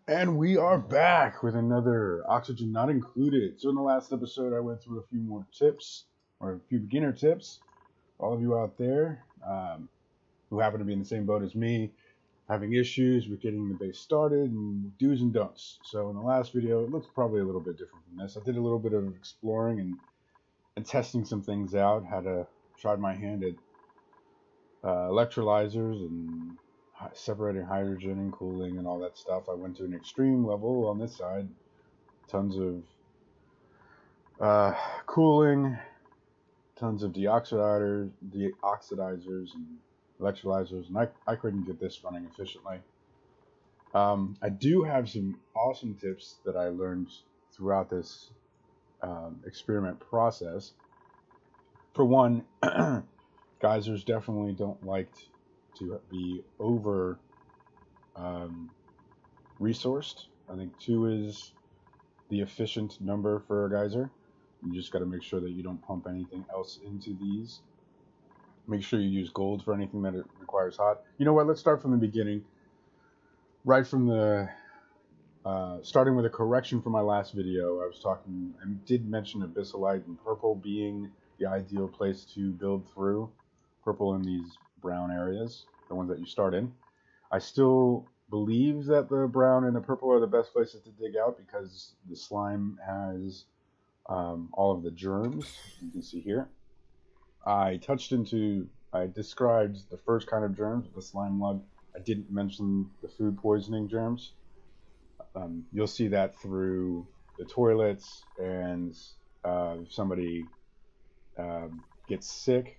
And we are back with another Oxygen Not Included. So in the last episode, I went through a few more tips, or a few beginner tips. All of you out there who happen to be in the same boat as me, having issues with getting the base started, and do's and don'ts. So in the last video, it looks probably a little bit different from this. I did a little bit of exploring and testing some things out. Had to try my hand at electrolyzers and separating hydrogen and cooling and all that stuff. I went to an extreme level on this side. Tons of cooling, tons of deoxidizers and electrolyzers, and I couldn't get this running efficiently. I do have some awesome tips that I learned throughout this experiment process. For one, geysers definitely don't like to be over resourced. I think 2 is the efficient number for a geyser. You just got to make sure that you don't pump anything else into these. Make sure you use gold for anything that it requires hot. You know what? Let's start from the beginning. Right from the starting with a correction from my last video, I did mention abyssalite and purple being the ideal place to build through. Purple in these brown areas, the ones that you start in. I still believe that the brown and the purple are the best places to dig out because the slime has all of the germs. You can see here. I described the first kind of germs, the slime lug. I didn't mention the food poisoning germs. You'll see that through the toilets, and if somebody gets sick.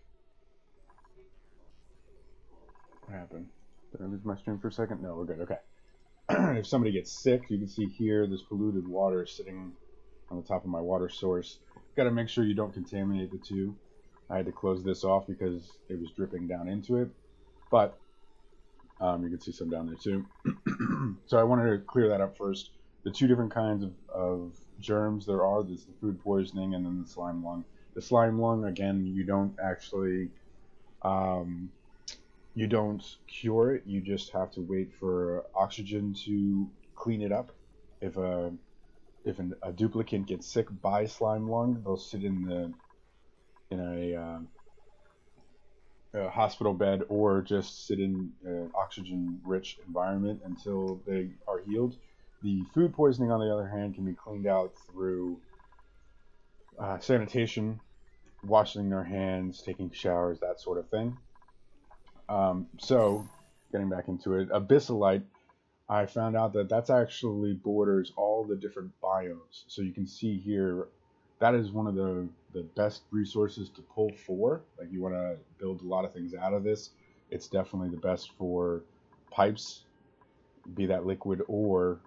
What happened? Did I lose my stream for a second? No, we're good. Okay. If somebody gets sick, you can see here this polluted water sitting on the top of my water source. Got to make sure you don't contaminate the two. I had to close this off because it was dripping down into it, but you can see some down there too. So I wanted to clear that up first. The 2 different kinds of germs there are. There's the food poisoning and then the slime lung. The slime lung, again, you don't actually you don't cure it. You just have to wait for oxygen to clean it up. If a duplicate gets sick by slime lung, they'll sit in a hospital bed or just sit in an oxygen-rich environment until they are healed. The food poisoning, on the other hand, can be cleaned out through sanitation, washing their hands, taking showers, that sort of thing. So, getting back into it, abyssalite, I found out that that's actually borders all the different biomes. So you can see here, that is one of the best resources to pull for. Like, you want to build a lot of things out of this. It's definitely the best for pipes, be that liquid or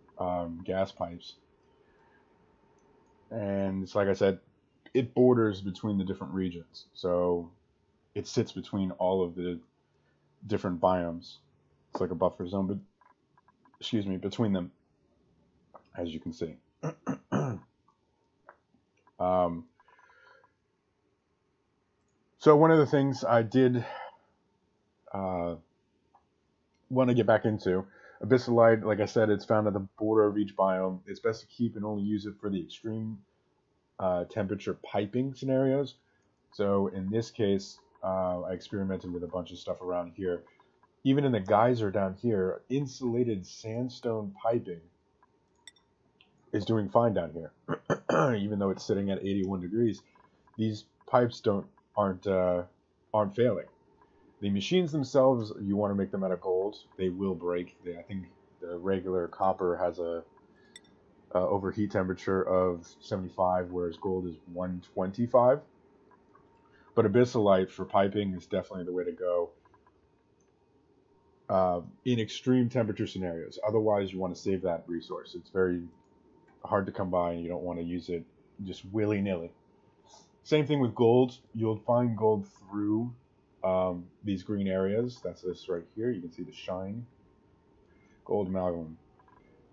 gas pipes. And it's like I said, it borders between the different regions. So it sits between all of the different biomes. It's like a buffer zone, but between them, as you can see. So one of the things I did want to get back into, abyssalite, like I said, it's found at the border of each biome. It's best to keep and only use it for the extreme temperature piping scenarios. So in this case, I experimented with a bunch of stuff around here. Even in the geyser down here, insulated sandstone piping is doing fine down here. Even though it's sitting at 81 degrees, these pipes aren't failing. The machines themselves, you want to make them out of gold. They will break. I think the regular copper has a overheat temperature of 75, whereas gold is 125. But abyssalite for piping is definitely the way to go in extreme temperature scenarios. Otherwise, you want to save that resource. It's very hard to come by, and you don't want to use it just willy-nilly. Same thing with gold. You'll find gold through these green areas. That's this right here. You can see the shine. Gold amalgam.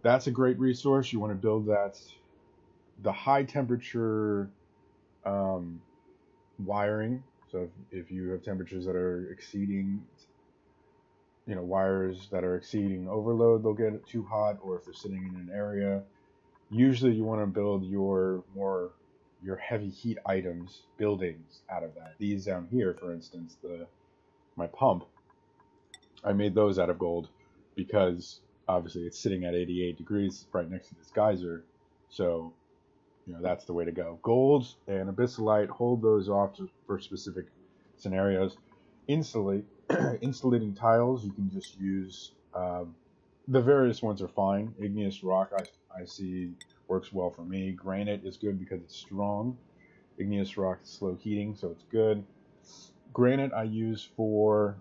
That's a great resource. You want to build that. The high temperature wiring. So if you have temperatures that are exceeding wires that are exceeding overload, they'll get too hot, or if they're sitting in an area. Usually you want to build your heavy heat items, buildings out of that. These down here, for instance, my pump, I made those out of gold because obviously it's sitting at 88 degrees right next to this geyser. So, that's the way to go. Gold and abyssalite, hold those off for specific scenarios. Insulating tiles, you can just use, the various ones are fine. Igneous rock, I see, works well for me. Granite is good because it's strong. Igneous rock is slow heating, so it's good. Granite I use for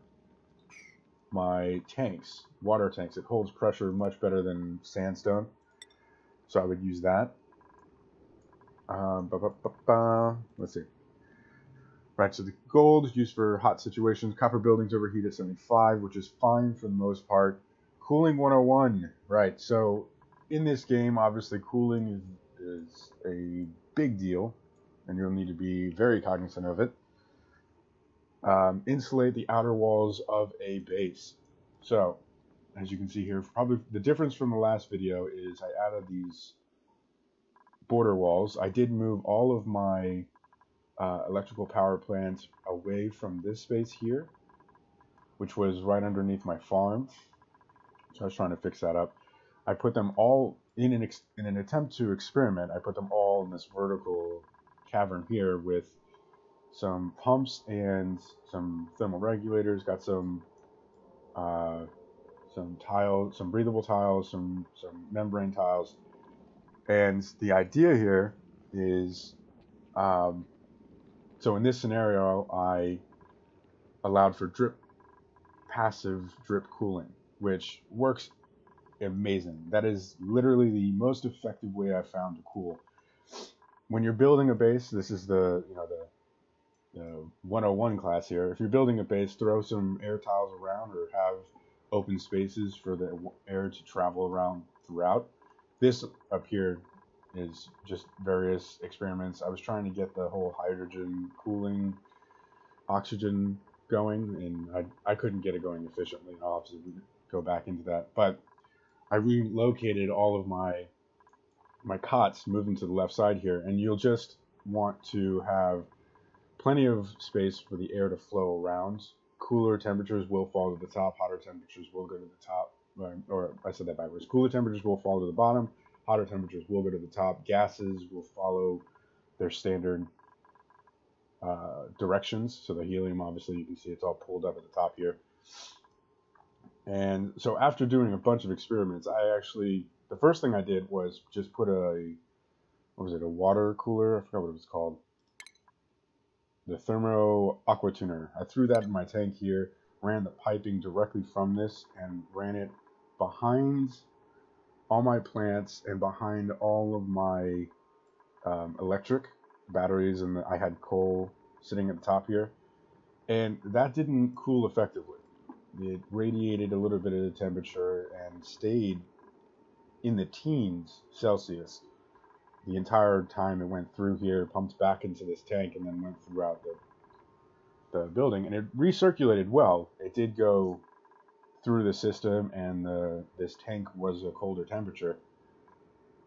my tanks, water tanks. It holds pressure much better than sandstone, so I would use that. Let's see. Right, so the gold is used for hot situations. Copper buildings overheat at 75, which is fine for the most part. Cooling 101. Right, so in this game, obviously cooling is a big deal, and you'll need to be very cognizant of it. Insulate the outer walls of a base. So, as you can see here, probably the difference from the last video is I added these border walls. I did move all of my electrical power plants away from this space here, which was right underneath my farm. So I was trying to fix that up. I put them all in an attempt to experiment. I put them all in this vertical cavern here with some pumps and some thermal regulators. Got some tiles, some breathable tiles, some membrane tiles. And the idea here is, so in this scenario, I allowed for passive drip cooling, which works amazing. That is literally the most effective way I've found to cool. When you're building a base, this is the 101 class here. If you're building a base, throw some air tiles around or have open spaces for the air to travel around throughout. This up here is just various experiments. I was trying to get the whole hydrogen cooling, oxygen going, and I couldn't get it going efficiently. I'll have to go back into that. But I relocated all of my cots, moved them to the left side here, and you'll just want to have plenty of space for the air to flow around. Cooler temperatures will fall to the top, hotter temperatures will go to the top, or I said that backwards. Cooler temperatures will fall to the bottom, hotter temperatures will go to the top. Gases will follow their standard directions. So the helium, obviously, you can see it's all pulled up at the top here. And so after doing a bunch of experiments, the first thing I did was just put a water cooler? I forgot what it was called. The Thermo Aqua Tuner. I threw that in my tank here, ran the piping directly from this, and ran it behind all my plants and behind all of my electric batteries, and I had coal sitting at the top here, and that didn't cool effectively. It radiated a little bit of the temperature and stayed in the teens Celsius the entire time it went through here, pumped back into this tank, and then went throughout the building. And it recirculated well. It did go through the system, and this tank was a colder temperature.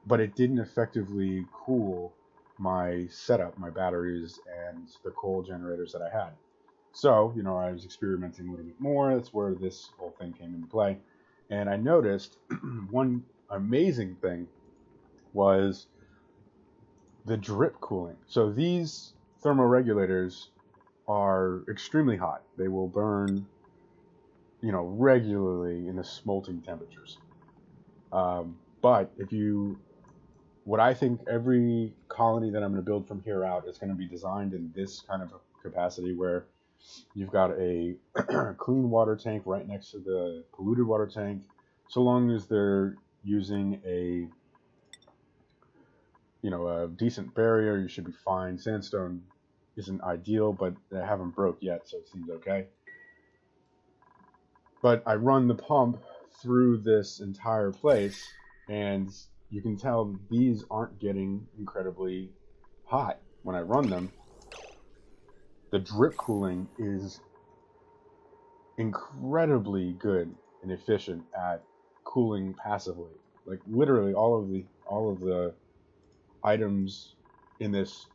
But it didn't effectively cool my setup, my batteries, and the coal generators that I had. So, I was experimenting a little bit more. That's where this whole thing came into play. And I noticed one amazing thing was the drip cooling. So these thermoregulators are extremely hot. They will burn, regularly in the smolting temperatures. But what I think every colony that I'm going to build from here out is going to be designed in this kind of capacity where you've got a clean water tank right next to the polluted water tank. So long as they're using a decent barrier, you should be fine. Sandstone isn't ideal, but they haven't broke yet, so it seems okay. But I run the pump through this entire place, and you can tell these aren't getting incredibly hot when I run them. The drip cooling is incredibly good and efficient at cooling passively. Like literally all of the items in this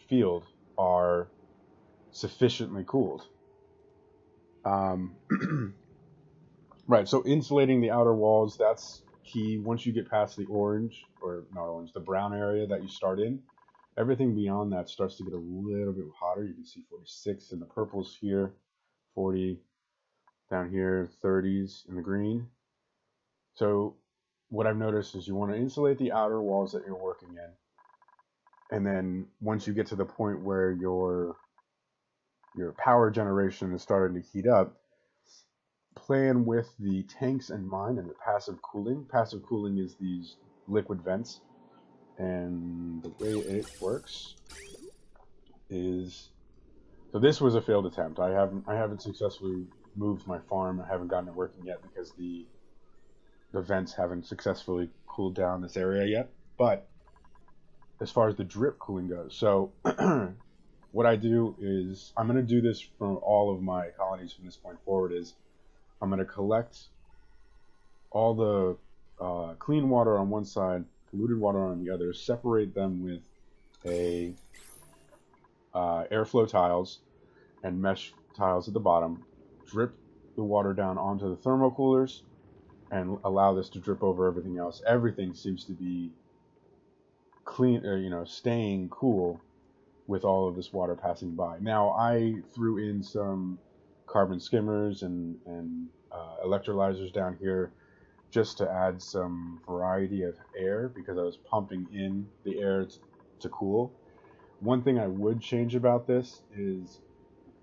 field are sufficiently cooled. Um, right, so insulating the outer walls, that's key. Once you get past the orange, or not orange, the brown area that you start in, everything beyond that starts to get a little bit hotter. You can see 46 in the purples here, 40 down here, 30s in the green. So what I've noticed is you want to insulate the outer walls that you're working in. And then once you get to the point where your power generation is starting to heat up, plan with the tanks in mind and the passive cooling. Passive cooling is these liquid vents, and the way it works is, so this was a failed attempt. I haven't successfully moved my farm. I haven't gotten it working yet because the vents haven't successfully cooled down this area yet. But as far as the drip cooling goes, so what I do is, I'm going to do this from all of my colonies from this point forward, is I'm going to collect all the clean water on one side, polluted water on the other, separate them with a airflow tiles and mesh tiles at the bottom, drip the water down onto the thermocoolers, and allow this to drip over everything else. Everything seems to be clean, staying cool with all of this water passing by. Now, I threw in some carbon skimmers and electrolyzers down here just to add some variety of air, because I was pumping in the air to cool. One thing I would change about this is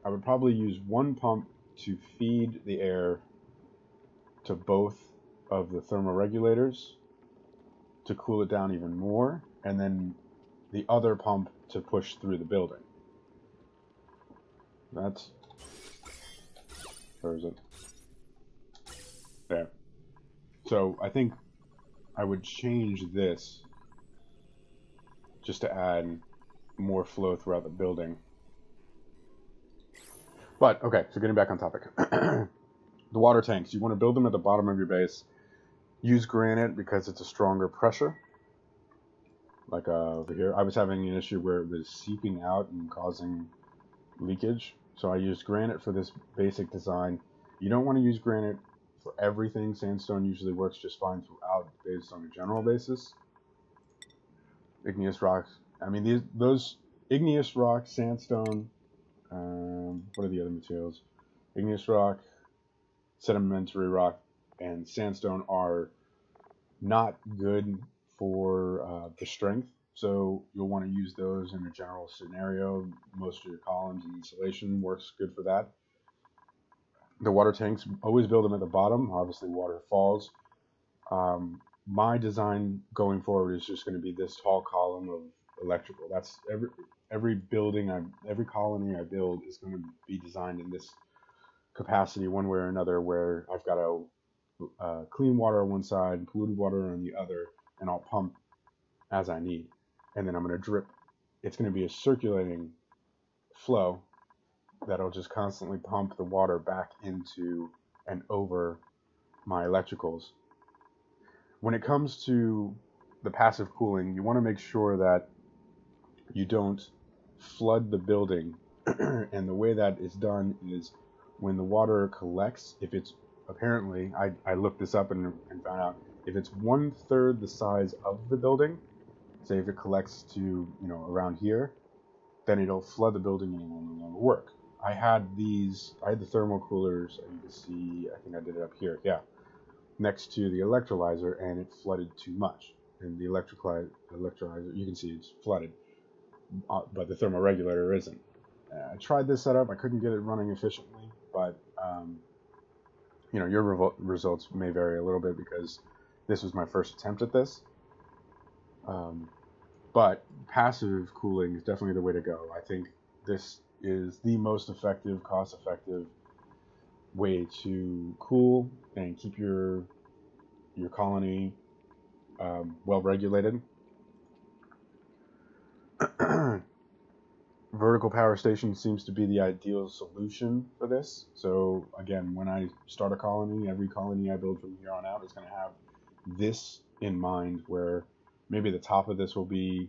I would probably use one pump to feed the air to both of the thermoregulators to cool it down even more, and then the other pump to push through the building. That's... where is it? There. So I think I would change this just to add more flow throughout the building. But, okay, so getting back on topic. The water tanks, you want to build them at the bottom of your base. Use granite because it's a stronger pressure. Like over here, I was having an issue where it was seeping out and causing leakage. So I used granite for this basic design. You don't want to use granite for everything. Sandstone usually works just fine throughout based on a general basis. Igneous rocks. I mean, those igneous rock, sandstone, what are the other materials? Igneous rock, sedimentary rock, and sandstone are not good for the strength, so you'll want to use those in a general scenario. Most of your columns and insulation works good for that. The water tanks, always build them at the bottom. Obviously water falls. My design going forward is just going to be this tall column of electrical. That's every building, every colony I build is going to be designed in this capacity one way or another, where I've got a clean water on one side, polluted water on the other, and I'll pump as I need. And then I'm going to drip. It's going to be a circulating flow that'll just constantly pump the water back into and over my electricals. When it comes to the passive cooling, you want to make sure that you don't flood the building. And the way that is done is when the water collects, if it's apparently, I looked this up and found out, if it's 1/3 the size of the building, say if it collects to, around here, then it'll flood the building and it will no longer work. I had the thermal coolers, you can see, I think I did it up here, yeah, next to the electrolyzer, and it flooded too much. And the electrolyzer, you can see it's flooded, but the thermoregulator isn't. I tried this setup, I couldn't get it running efficiently, but your results may vary a little bit because this was my first attempt at this. But passive cooling is definitely the way to go. I think this is the most effective, cost-effective way to cool and keep your colony well regulated. vertical power station seems to be the ideal solution for this. So again, when I start a colony, every colony I build from here on out is going to have this in mind, where maybe the top of this will be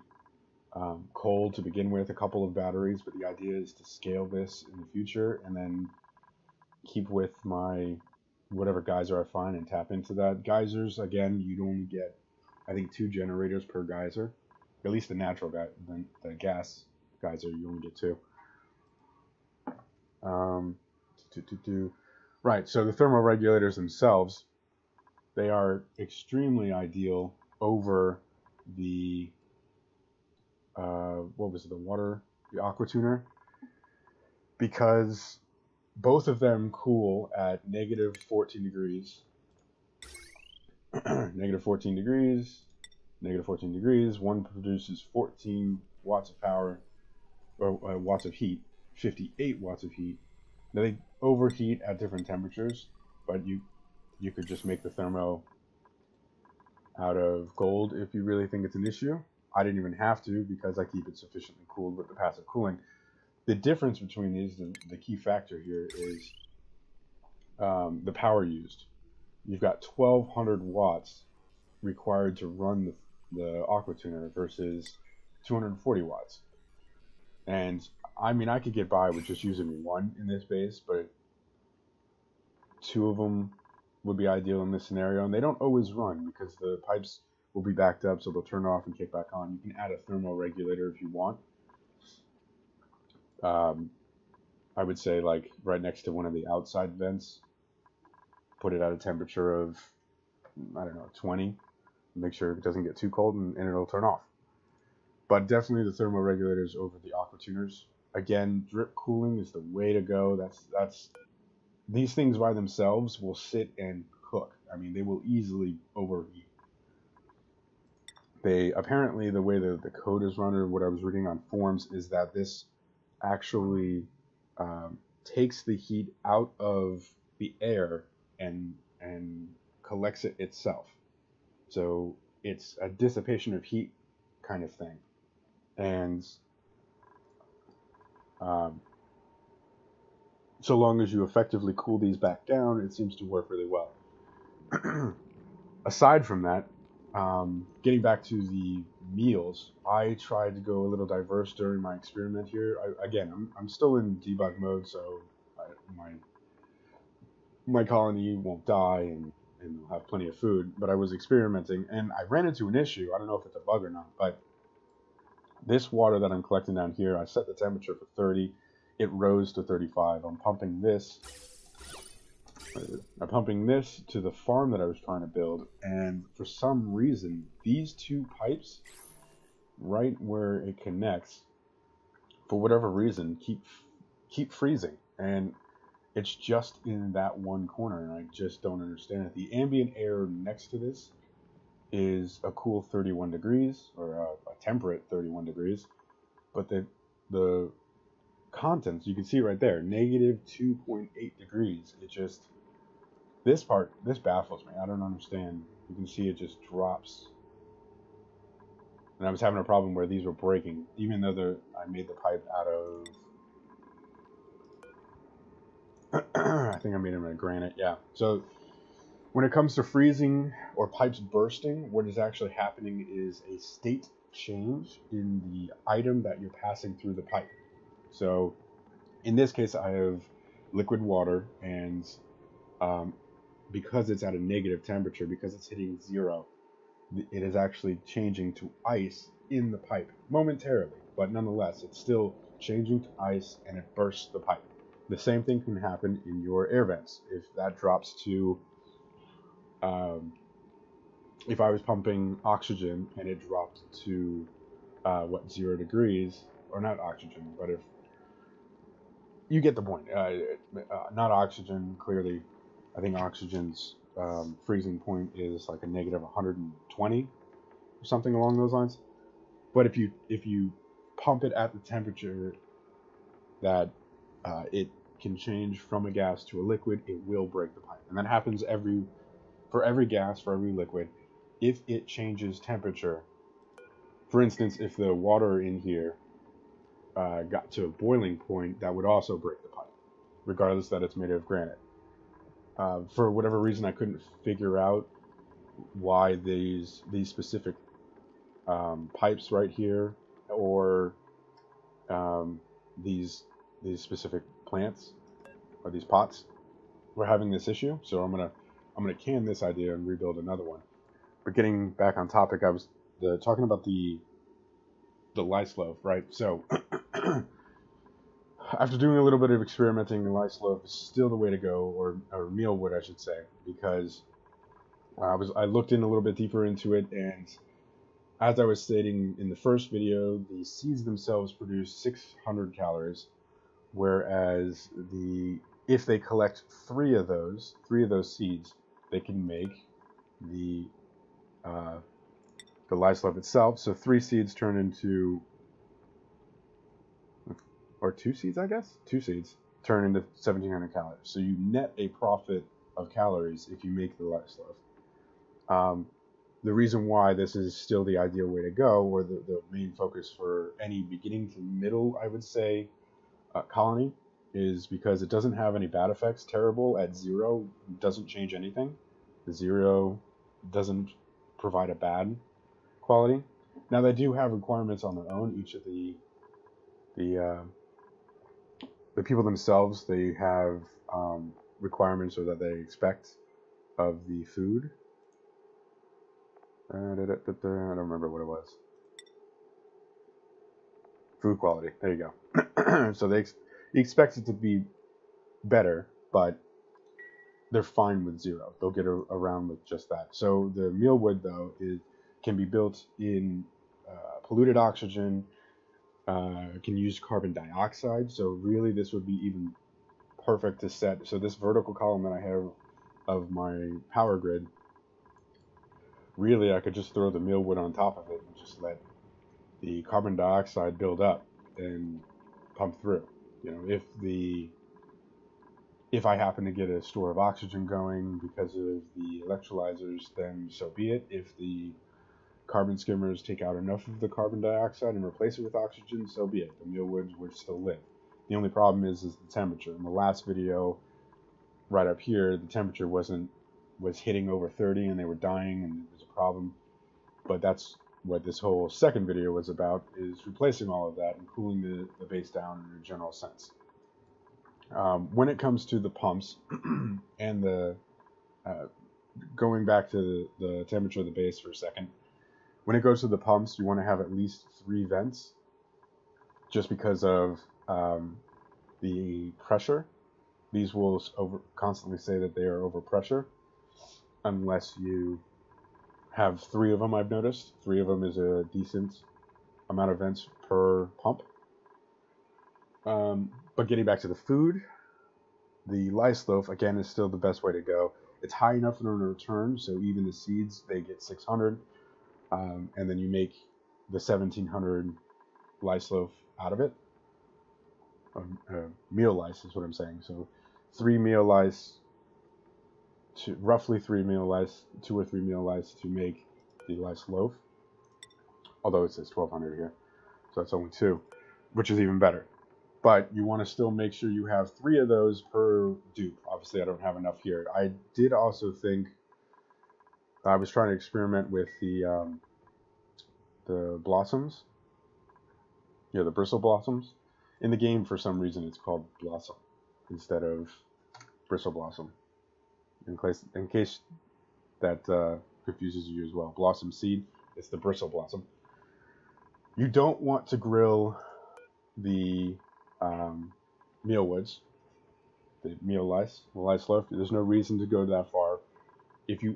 coal to begin with, a couple of batteries, but the idea is to scale this in the future and then keep with my whatever geyser I find and tap into that. Geysers, again, you'd only get, I think, 2 generators per geyser. At least the natural guy, the gas geyser, you only get 2. Right, so the thermoregulators themselves, they are extremely ideal over the the aqua tuner, because both of them cool at negative 14 degrees, negative 14 degrees, negative 14 degrees. One produces 14 watts of power, or watts of heat, 58 watts of heat. Now they overheat at different temperatures, but you could just make the thermo out of gold if you really think it's an issue. I didn't even have to, because I keep it sufficiently cooled with the passive cooling. The difference between these, the key factor here is the power used. You've got 1200 watts required to run the aqua tuner versus 240 watts. And I mean, I could get by with just using 1 in this base, but 2 of them would be ideal in this scenario. And they don't always run, because the pipes will be backed up, so they'll turn off and kick back on. You can add a thermoregulator if you want. I would say, like, right next to one of the outside vents, put it at a temperature of, I don't know, 20. Make sure it doesn't get too cold, and it'll turn off. But definitely the thermoregulators over the aqua tuners. Again, drip cooling is the way to go. That's these things by themselves will sit and cook. I mean, they will easily overheat. They apparently, the way the code is run, or what I was reading on forums, is that this actually takes the heat out of the air and collects it itself. So it's a dissipation of heat kind of thing. And so long as you effectively cool these back down, it seems to work really well. Aside from that, getting back to the meals, I tried to go a little diverse during my experiment here. I'm still in debug mode, so my colony won't die and they'll have plenty of food. But I was experimenting, and I ran into an issue. I don't know if it's a bug or not, but this water that I'm collecting down here, I set the temperature for 30. It rose to 35. I'm pumping this to the farm that I was trying to build, and for some reason, these 2 pipes, right where it connects, for whatever reason, keep freezing, and it's just in that one corner, and I just don't understand it. The ambient air next to this is a cool 31 degrees, or a temperate 31 degrees, but the contents, you can see right there, negative 2.8 degrees. It just, this baffles me. I don't understand. You can see it just drops. And I was having a problem where these were breaking, even though I made the pipe out of, I think I made them out of granite, yeah. So when it comes to freezing or pipes bursting, what is actually happening is a state change in the item that you're passing through the pipe. So in this case, I have liquid water, and because it's at a negative temperature, because it's hitting 0, it is actually changing to ice in the pipe momentarily, but nonetheless, it's still changing to ice, and it bursts the pipe. The same thing can happen in your air vents. If that drops to, if I was pumping oxygen and it dropped to, 0 degrees, or not oxygen, but if, you get the point, not oxygen, clearly. I think oxygen's freezing point is like a negative 120 or something along those lines. But if you pump it at the temperature that it can change from a gas to a liquid, it will break the pipe. And that happens for every gas, for every liquid. If it changes temperature, for instance, if the water in here got to a boiling point, that would also break the pipe, regardless that it's made of granite. For whatever reason, I couldn't figure out why these specific pipes right here, or um, these specific plants or these pots were having this issue. So I'm gonna can this idea and rebuild another one. But getting back on topic, I was talking about the lice loaf, right? So after doing a little bit of experimenting, the lice loaf is still the way to go, or mealwood, I should say, because I looked in a little bit deeper into it, and as I was stating in the first video, the seeds themselves produce 600 calories, whereas if they collect three of those seeds, they can make the lice loaf itself. So 3 seeds turn into, or 2 seeds, I guess, 2 seeds turn into 1,700 calories. So you net a profit of calories if you make the lice loaf. The reason why this is still the ideal way to go, or the main focus for any beginning to middle, I would say, colony, is because it doesn't have any bad effects. Terrible at 0 doesn't change anything. The 0 doesn't provide a bad quality. Now they do have requirements on their own. Each of the people themselves, they have requirements or that they expect of the food. I don't remember what it was. Food quality. There you go. So they expect it to be better, but they're fine with 0. They'll get around with just that. So the mealwood, though, can be built in polluted oxygen. Can use carbon dioxide. So really, this would be even perfect to set. So this vertical column that I have of my power grid, really, I could just throw the mealwood on top of it and just let the carbon dioxide build up and pump through. You know, if I happen to get a store of oxygen going because of the electrolyzers, then so be it. If the carbon skimmers take out enough of the carbon dioxide and replace it with oxygen, so be it. The mealwood would still live. The only problem is the temperature. In the last video, right up here, the temperature was hitting over 30 and they were dying, and it was a problem. But that's what this whole second video was about, is replacing all of that and cooling the base down in a general sense. When it comes to the pumps and the going back to the temperature of the base for a second, when it goes to the pumps, you want to have at least 3 vents, just because of the pressure. These will constantly say that they are over pressure, unless you have 3 of them. I've noticed 3 of them is a decent amount of vents per pump. But getting back to the food, the lice loaf, again, is still the best way to go. It's high enough in return, so even the seeds, they get 600, and then you make the 1,700 lice loaf out of it. Meal lice is what I'm saying. So 3 meal lice, roughly 3 meal lice, 2 or 3 meal lice to make the lice loaf. Although it says 1,200 here, so that's only 2, which is even better. But you want to still make sure you have 3 of those per dupe. Obviously, I don't have enough here. I did also think, I was trying to experiment with the blossoms. Yeah, the bristle blossoms. In the game, for some reason, it's called blossom instead of bristle blossom. In case that confuses you as well. Blossom seed, it's the bristle blossom. You don't want to grill the mealwoods, the meal lice, the lice loaf. There's no reason to go that far. If you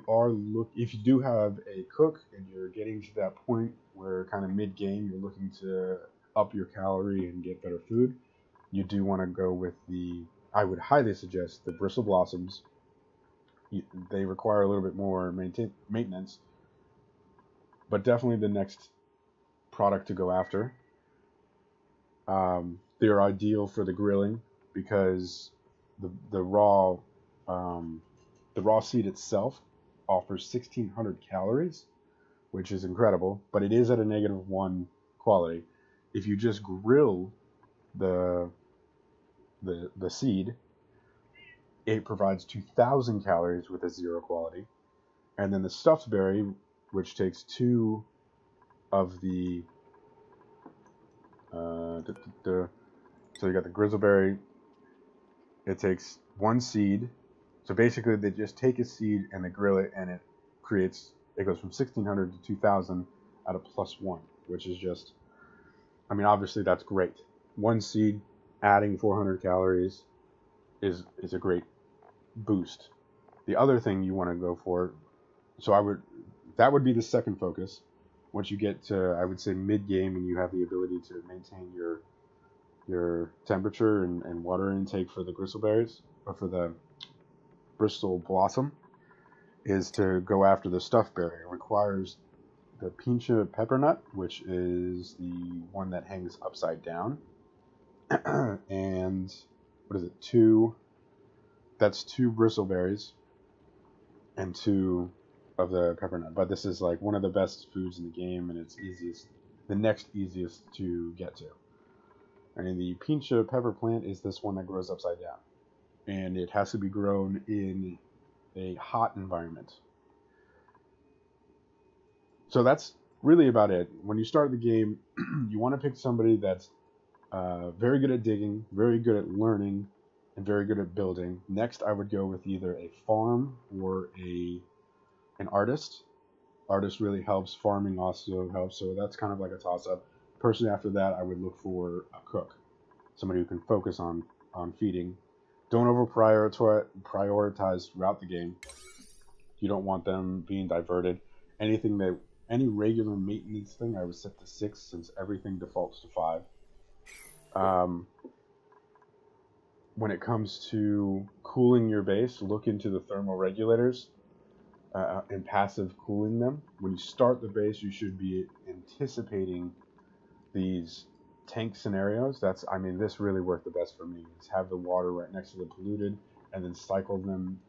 do have a cook and you're getting to that point where kind of mid-game you're looking to up your calorie and get better food, you do want to go with I would highly suggest the bristle blossoms. They require a little bit more maintenance, but definitely the next product to go after. They're ideal for the grilling because the raw seed itself offers 1,600 calories, which is incredible, but it is at a -1 quality. If you just grill the the seed, it provides 2,000 calories with a 0 quality. And then the stuffed berry, which takes 2 of the so you got the grizzleberry. It takes 1 seed. So basically, they just take a seed and they grill it, and it goes from 1,600 to 2,000 at a +1, which is just, I mean, obviously that's great. 1 seed adding 400 calories is a great boost. The other thing you want to go for, that would be the second focus. Once you get to, I would say, mid-game and you have the ability to maintain your temperature and water intake for the gristleberries, or for the Bristol Blossom, is to go after the stuffed berry. It requires the Pincha Peppernut, which is the one that hangs upside down. And what is it? That's 2 bristleberries and 2 of the peppernut. But this is like one of the best foods in the game, and it's the next easiest to get to. And the Pincha pepper plant is this one that grows upside down, and it has to be grown in a hot environment. So that's really about it. When you start the game, you want to pick somebody that's very good at digging, very good at learning, and very good at building. Next, I would go with either a farm or an artist. Artist really helps. Farming also helps. So that's kind of like a toss-up. Personally, after that, I would look for a cook, somebody who can focus on feeding. Don't over prioritize throughout the game. You don't want them being diverted. Any regular maintenance thing, I would set to 6, since everything defaults to 5. When it comes to cooling your base, look into the thermal regulators and passive cooling them. When you start the base, you should be anticipating these tank scenarios. This really worked the best for me, is have the water right next to the polluted and then cycle them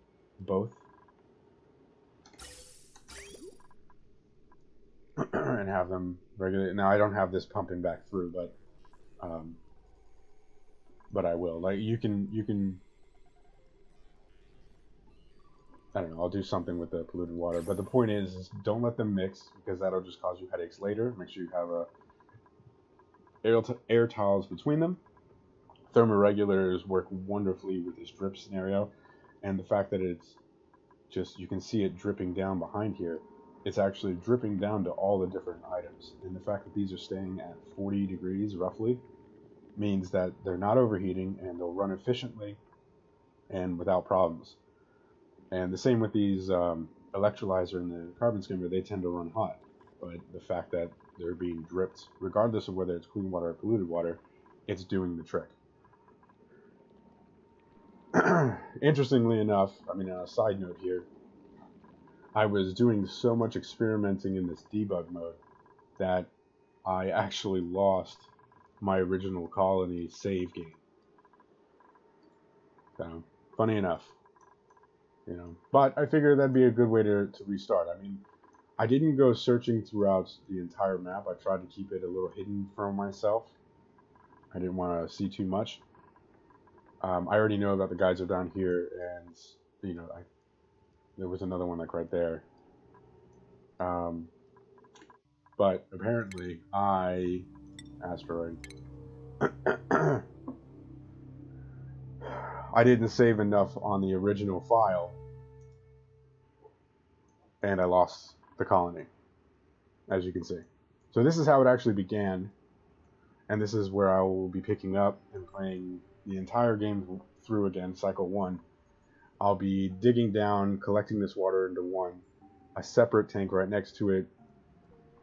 both. And have them regulate. Now, I don't have this pumping back through, but I will. Like, you can I don't know, I'll do something with the polluted water. But the point is don't let them mix, because that'll just cause you headaches later. Make sure you have air tiles between them. Thermoregulators work wonderfully with this drip scenario, and the fact that it's just, you can see it dripping down behind here. It's actually dripping down to all the different items, and the fact that these are staying at 40 degrees roughly means that they're not overheating, and they'll run efficiently and without problems. And the same with these electrolyzer and the carbon skimmer, they tend to run hot, but the fact that they're being dripped, regardless of whether it's clean water or polluted water, it's doing the trick. Interestingly enough, on a side note here, I was doing so much experimenting in this debug mode that I actually lost my original colony save game. So, funny enough. But I figured that'd be a good way to restart. I didn't go searching throughout the entire map. I tried to keep it a little hidden from myself. I didn't want to see too much. I already know about the geyser down here, and there was another one like right there. But apparently, Asteroid, I didn't save enough on the original file, and I lost the colony, as you can see. So this is how it actually began, and this is where I will be picking up and playing the entire game through again, cycle 1. I'll be digging down, collecting this water into a separate tank right next to it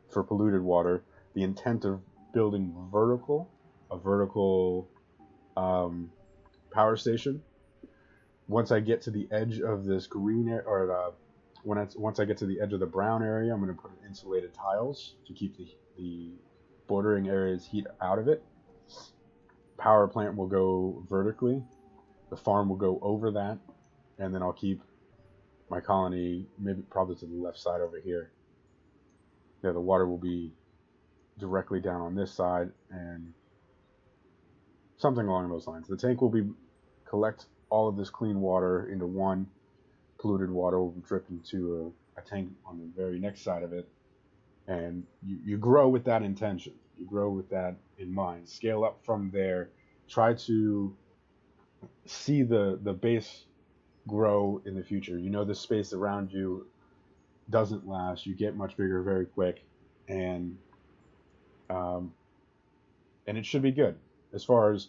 for polluted water. The intent of building a vertical power station. Once I get to the edge of this green area, or once I get to the edge of the brown area, I'm going to put in insulated tiles to keep the bordering areas heat out of it. Power plant will go vertically. The farm will go over that, and then I'll keep my colony probably to the left side over here. Yeah, the water will be directly down on this side, and something along those lines. The tank will be collect all of this clean water into one. Polluted water will drip into a tank on the very next side of it, and you grow with that intention. You grow with that in mind. Scale up from there. Try to see the base grow in the future. You know the space around you doesn't last. You get much bigger very quick, and um, and it should be good as far as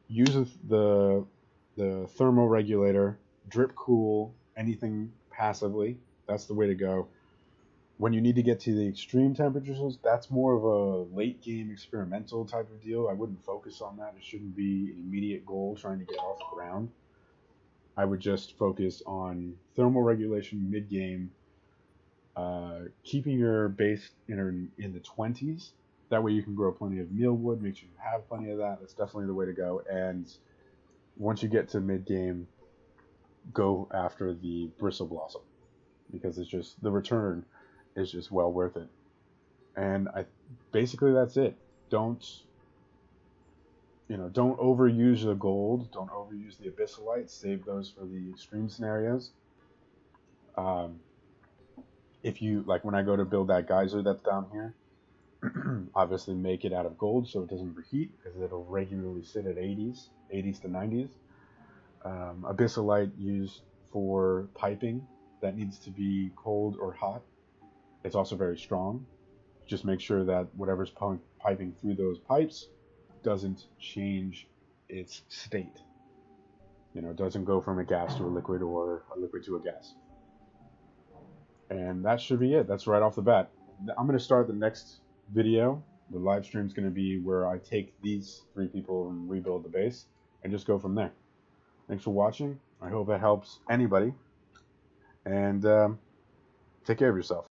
use the thermal regulator, drip cool anything passively. That's the way to go. When you need to get to the extreme temperatures, that's more of a late game experimental type of deal. I wouldn't focus on that. It shouldn't be an immediate goal trying to get off the ground. I would just focus on thermal regulation mid game, keeping your base in the 20s. That way you can grow plenty of mealwood. Make sure you have plenty of that. That's definitely the way to go. And once you get to mid game, go after the bristle blossom, because it's just the return is just well worth it. And basically that's it. Don't don't overuse the gold. Don't overuse the abyssalites. Save those for the extreme scenarios. Um, if you like, when I go to build that geyser that's down here, obviously make it out of gold so it doesn't overheat, because it'll regularly sit at 80s to 90s. Abyssalite used for piping that needs to be cold or hot. It's also very strong. Just make sure that whatever's piping through those pipes doesn't change its state. It doesn't go from a gas to a liquid or a liquid to a gas. And that should be it. That's right off the bat. I'm going to start the next video. The live stream is going to be where I take these 3 people and rebuild the base and just go from there. Thanks for watching. I hope it helps anybody. And take care of yourself.